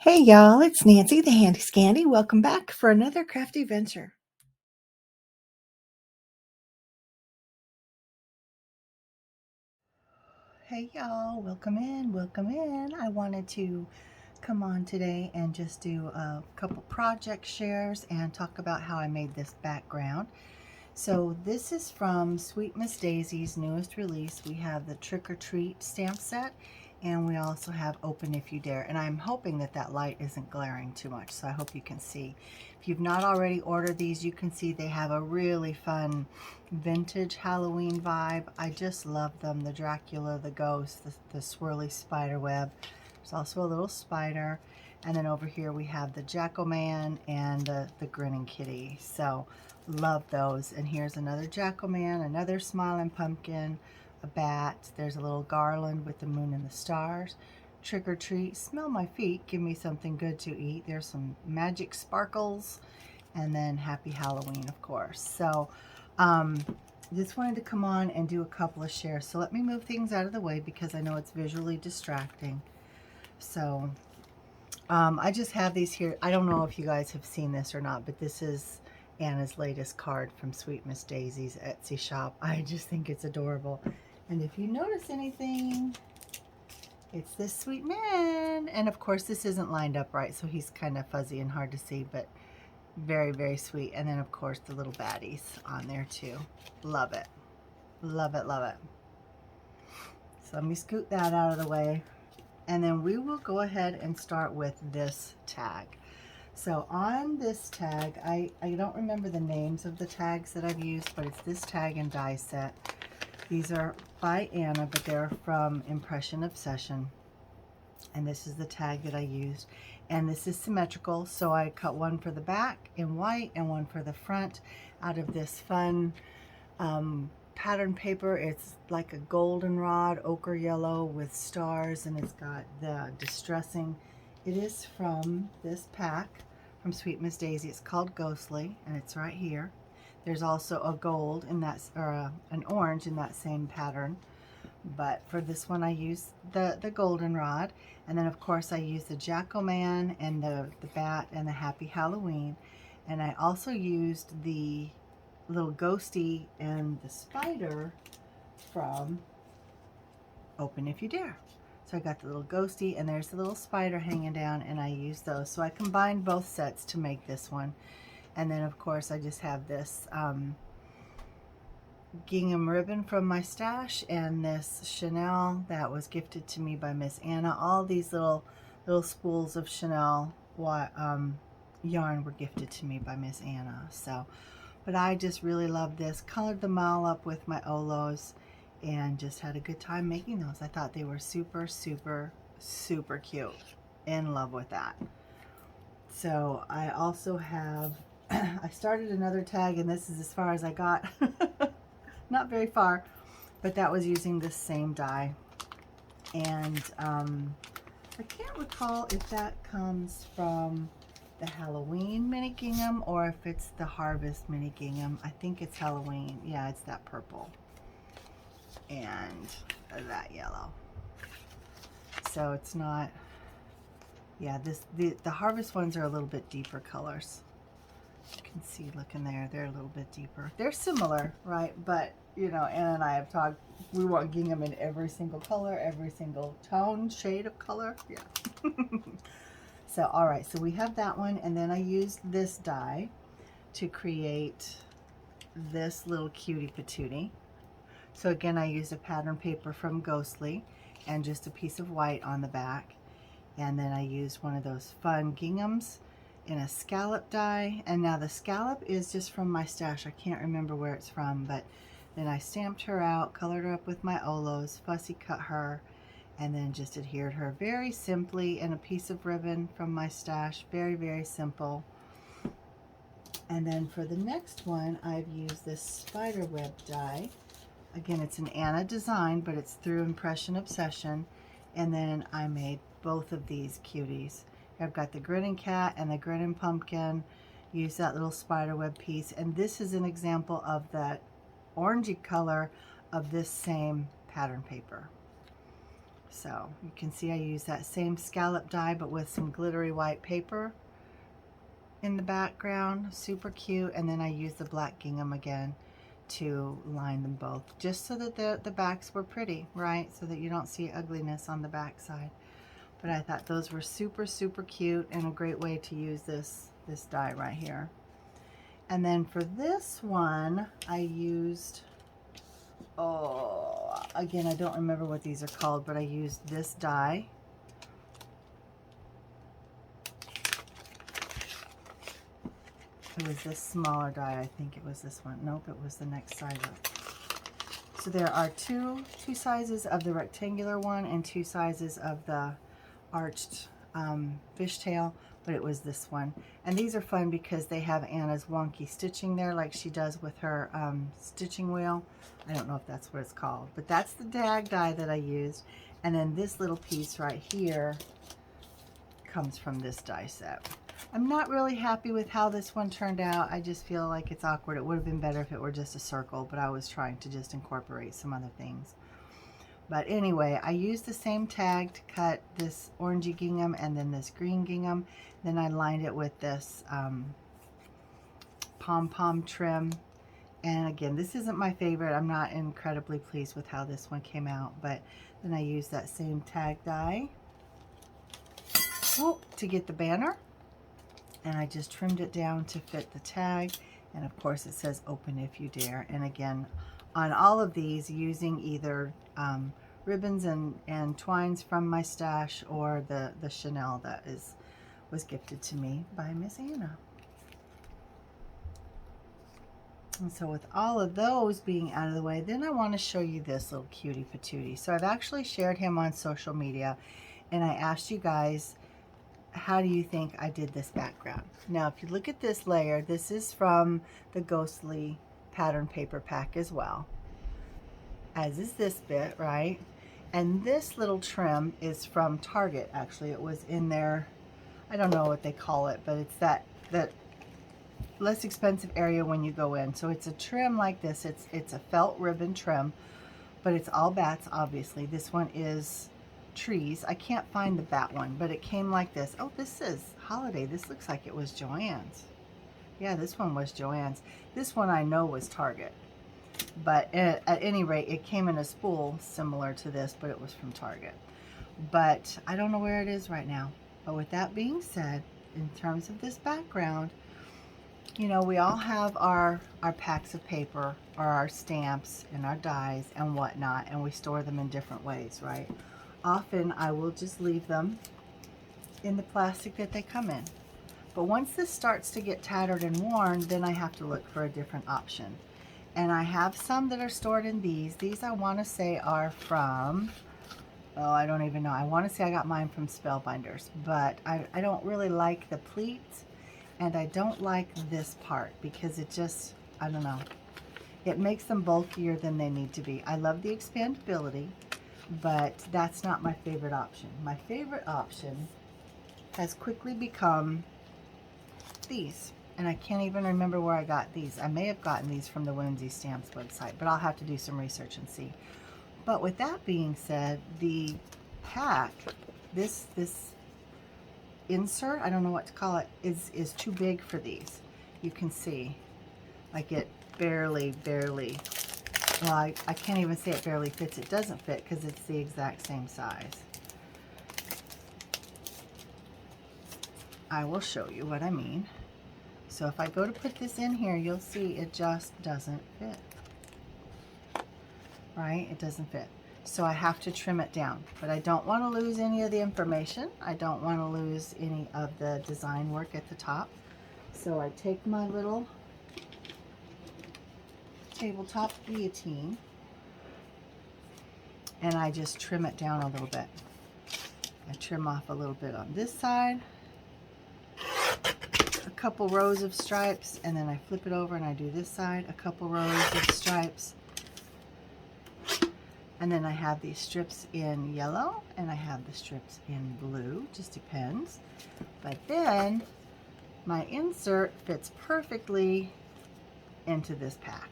Hey y'all, it's Nancy the Handy Scandy. Welcome back for another crafty venture. Hey y'all, welcome in, welcome in. I wanted to come on today and just do a couple project shares and talk about how I made this background. So this is from Sweet Miss Daisy's newest release. We have the Trick or Treat stamp set, and we also have Open If You Dare. And I'm hoping that that light isn't glaring too much, so I hope you can see. If you've not already ordered these, you can see they have a really fun vintage Halloween vibe. I just love them. The Dracula, the ghost, the swirly spider web. There's also a little spider. And then over here we have the Jack-O-Man and the Grinning Kitty. So love those. And here's another Jack-O-Man, another smiling pumpkin, a bat. There's a little garland with the moon and the stars. Trick or treat, smell my feet, give me something good to eat. There's some magic sparkles, and then happy Halloween, of course. So just wanted to come on and do a couple of shares. So let me move things out of the way because I know it's visually distracting. So I just have these here. I don't know if you guys have seen this or not, but this is Anna's latest card from Sweet Miss Daisy's Etsy shop. I just think it's adorable. And if you notice anything, it's this sweet man. And of course, this isn't lined up right, so he's kind of fuzzy and hard to see, but very, very sweet. And then, of course, the little baddies on there, too. Love it. Love it, love it. So let me scoot that out of the way. And then we will go ahead and start with this tag. So on this tag, I don't remember the names of the tags that I've used, but it's this tag and die set. These are by Anna, but they're from Impression Obsession. And this is the tag that I used. And this is symmetrical, so I cut one for the back in white and one for the front out of this fun pattern paper. It's like a goldenrod ochre yellow with stars, and it's got the distressing. It is from this pack from Sweet Miss Daisy. It's called Ghostly, and it's right here. There's also a gold in that, or an orange in that same pattern. But for this one, I used the goldenrod, and then of course I used the Jack-O-Man and the bat and the Happy Halloween, and I also used the little ghosty and the spider from Open If You Dare. So I got the little ghosty and there's the little spider hanging down, and I used those. So I combined both sets to make this one. And then of course I just have this gingham ribbon from my stash and this Chanel that was gifted to me by Miss Anna. All these little spools of Chanel yarn were gifted to me by Miss Anna. So but I just really love this. Colored them all up with my Olos and just had a good time making those. I thought they were super, super, super cute. In love with that. So I also have, I started another tag, and this is as far as I got. Not very far, but that was using this same die. And I can't recall if that comes from the Halloween mini gingham or if it's the Harvest mini gingham. I think it's Halloween. Yeah, it's that purple and that yellow. So it's not, yeah, the Harvest ones are a little bit deeper colors. You can see, look in there, they're a little bit deeper. They're similar, right? But, you know, Anna and I have talked, we want gingham in every single color, every single tone, shade of color. Yeah. So, all right, so we have that one, and then I used this die to create this little cutie patootie. So again, I used a pattern paper from Ghostly and just a piece of white on the back. And then I used one of those fun ginghams in a scallop die. And now the scallop is just from my stash. I can't remember where it's from, but then I stamped her out, colored her up with my Olos, fussy cut her, and then just adhered her very simply in a piece of ribbon from my stash. Very, very simple. And then for the next one, I've used this spider web die. Again, it's an Anna design, but it's through Impression Obsession. And then I made both of these cuties. I've got the grinning cat and the grinning pumpkin. Use that little spider web piece. And this is an example of that orangey color of this same pattern paper. So you can see I use that same scallop die but with some glittery white paper in the background. Super cute. And then I use the black gingham again to line them both, just so that the backs were pretty, right? So that you don't see ugliness on the back side. But I thought those were super, super cute and a great way to use this die right here. And then for this one, I used, oh, again, I don't remember what these are called, but I used this die. It was this smaller die, I think it was this one. Nope, it was the next size up. So there are two sizes of the rectangular one and two sizes of the arched fishtail, but it was this one. And these are fun because they have Anna's wonky stitching there like she does with her stitching wheel. I don't know if that's what it's called, but that's the tag die that I used. And then this little piece right here comes from this die set. I'm not really happy with how this one turned out. I just feel like it's awkward. It would have been better if it were just a circle, but I was trying to just incorporate some other things. But anyway, I used the same tag to cut this orangey gingham and then this green gingham. Then I lined it with this pom-pom trim. And again, this isn't my favorite. I'm not incredibly pleased with how this one came out. But then I used that same tag die to get the banner. And I just trimmed it down to fit the tag. And of course it says open if you dare. And again, on all of these, using either ribbons and twines from my stash or the Chanel that was gifted to me by Miss Anna. And so with all of those being out of the way, then I want to show you this little cutie patootie. So I've actually shared him on social media, and I asked you guys, how do you think I did this background? Now, if you look at this layer, this is from the Ghostly pattern paper pack as well, as is this bit, right? And this little trim is from Target. Actually, it was in there, I don't know what they call it, but it's that less expensive area when you go in. So it's a trim like this. It's a felt ribbon trim, but it's all bats, obviously. This one is trees. I can't find the bat one, but it came like this. Oh, this is holiday. This looks like it was Joann's. Yeah, this one was Joann's. This one I know was Target. But at any rate, it came in a spool similar to this, but it was from Target. But I don't know where it is right now. But with that being said, in terms of this background, you know, we all have our packs of paper or our stamps and our dies and whatnot, and we store them in different ways, right? Often I will just leave them in the plastic that they come in. But once this starts to get tattered and worn, then I have to look for a different option. And I have some that are stored in these. These I want to say are from, oh, I don't even know. I want to say I got mine from Spellbinders, but I don't really like the pleats, and I don't like this part because it just, I don't know. It makes them bulkier than they need to be. I love the expandability, but that's not my favorite option. My favorite option has quickly become these. And I can't even remember where I got these. I may have gotten these from the Whimsy Stamps website, but I'll have to do some research and see. But with that being said, the pack, this insert, I don't know what to call it, is too big for these. You can see, like it barely, well, I can't even say it barely fits. It doesn't fit because it's the exact same size. I will show you what I mean. So if I go to put this in here, you'll see it just doesn't fit. Right? It doesn't fit. So I have to trim it down. But I don't want to lose any of the information. I don't want to lose any of the design work at the top. So I take my little tabletop guillotine and I just trim it down a little bit. I trim off a little bit on this side, a couple rows of stripes, and then I flip it over and I do this side, a couple rows of stripes, and then I have these strips in yellow and I have the strips in blue, just depends. But then my insert fits perfectly into this pack,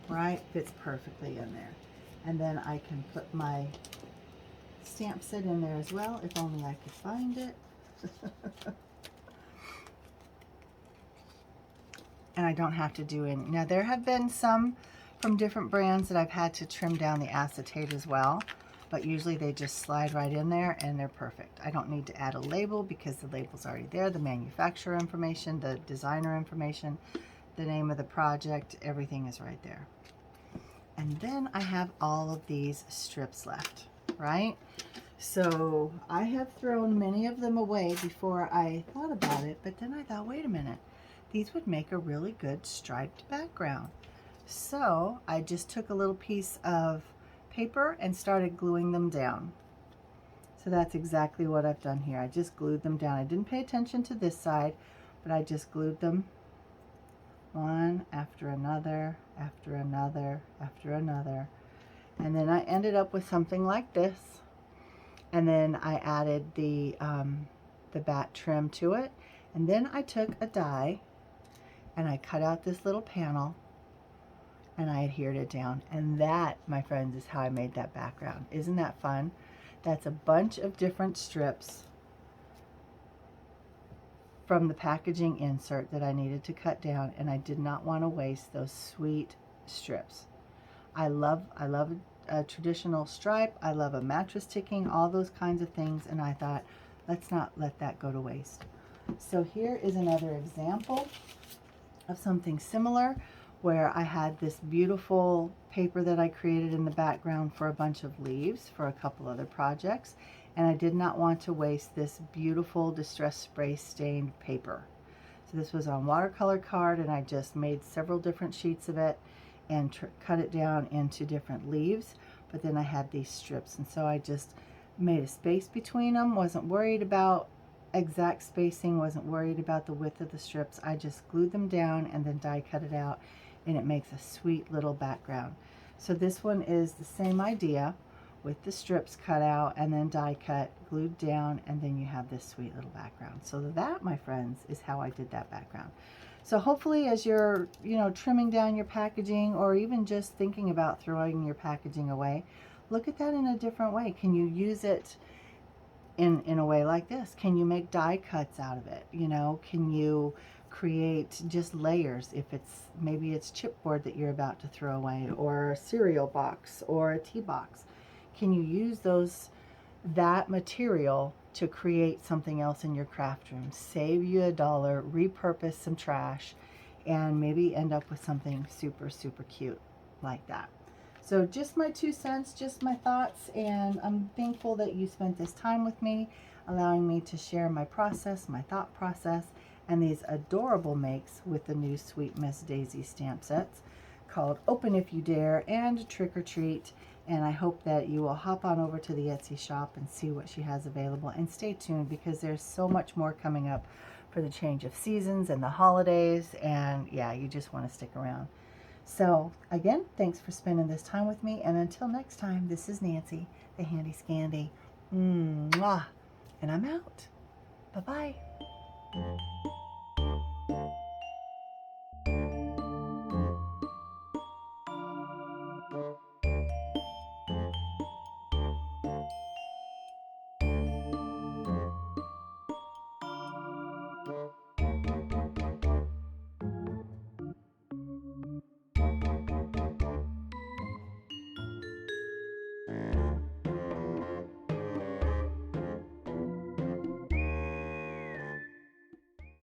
right? Fits perfectly in there. And then I can put my stamp set in there as well, if only I could find it. And I don't have to do any. Now there have been some from different brands that I've had to trim down the acetate as well, but usually they just slide right in there and they're perfect. I don't need to add a label because the label's already there, the manufacturer information, the designer information, the name of the project, everything is right there. And then I have all of these strips left, right? So I have thrown many of them away before I thought about it, but then I thought, wait a minute, these would make a really good striped background. So I just took a little piece of paper and started gluing them down. So that's exactly what I've done here. I just glued them down. I didn't pay attention to this side, but I just glued them one after another, after another, after another. And then I ended up with something like this. And then I added the batt trim to it. And then I took a die and I cut out this little panel and I adhered it down. And that, my friends, is how I made that background. Isn't that fun? That's a bunch of different strips from the packaging insert that I needed to cut down, and I did not want to waste those sweet strips. I love a traditional stripe. I love a mattress ticking, all those kinds of things, and I thought, let's not let that go to waste. So here is another example of something similar where I had this beautiful paper that I created in the background for a bunch of leaves for a couple other projects, and I did not want to waste this beautiful Distress Spray stained paper. So this was on watercolor card, and I just made several different sheets of it and cut it down into different leaves, but then I had these strips, and so I just made a space between them, wasn't worried about exact spacing, wasn't worried about the width of the strips. I just glued them down and then die cut it out, and it makes a sweet little background. So this one is the same idea with the strips cut out and then die cut, glued down, and then you have this sweet little background. So that, my friends, is how I did that background. So hopefully as you're, trimming down your packaging, or even just thinking about throwing your packaging away, look at that in a different way. Can you use it in a way like this? Can you make die cuts out of it? Can you create just layers? If maybe it's chipboard that you're about to throw away, or a cereal box, or a tea box. Can you use that material to create something else in your craft room? Save you $1, repurpose some trash, and maybe end up with something super, super cute like that. So just my 2 cents, just my thoughts, and I'm thankful that you spent this time with me, allowing me to share my process, my thought process, and these adorable makes with the new Sweet Miss Daisy stamp sets called Open If You Dare and Trick or Treat. And I hope that you will hop on over to the Etsy shop and see what she has available, and stay tuned because there's so much more coming up for the change of seasons and the holidays, and yeah, you just want to stick around. So again, thanks for spending this time with me, and until next time, this is Nancy, the Handy Scandy. Mwah. And I'm out. Bye-bye.